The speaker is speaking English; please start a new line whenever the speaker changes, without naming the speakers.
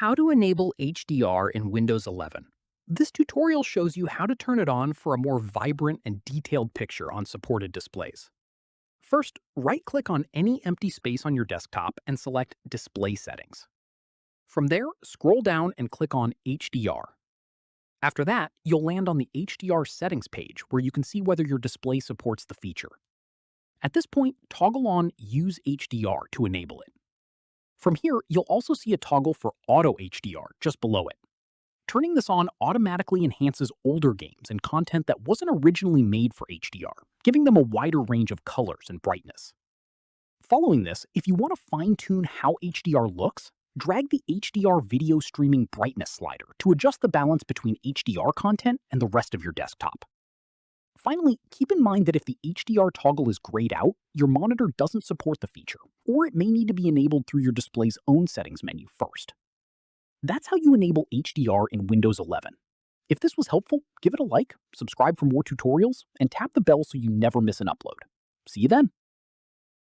How to enable HDR in Windows 11. This tutorial shows you how to turn it on for a more vibrant and detailed picture on supported displays. First, right-click on any empty space on your desktop and select Display Settings. From there, scroll down and click on HDR. After that, you'll land on the HDR settings page where you can see whether your display supports the feature. At this point, toggle on Use HDR to enable it. From here, you'll also see a toggle for Auto HDR just below it. Turning this on automatically enhances older games and content that wasn't originally made for HDR, giving them a wider range of colors and brightness. Following this, if you want to fine-tune how HDR looks, drag the HDR video streaming brightness slider to adjust the balance between HDR content and the rest of your desktop. Finally, keep in mind that if the HDR toggle is grayed out, your monitor doesn't support the feature, or it may need to be enabled through your display's own settings menu first. That's how you enable HDR in Windows 11. If this was helpful, give it a like, subscribe for more tutorials, and tap the bell so you never miss an upload. See you then!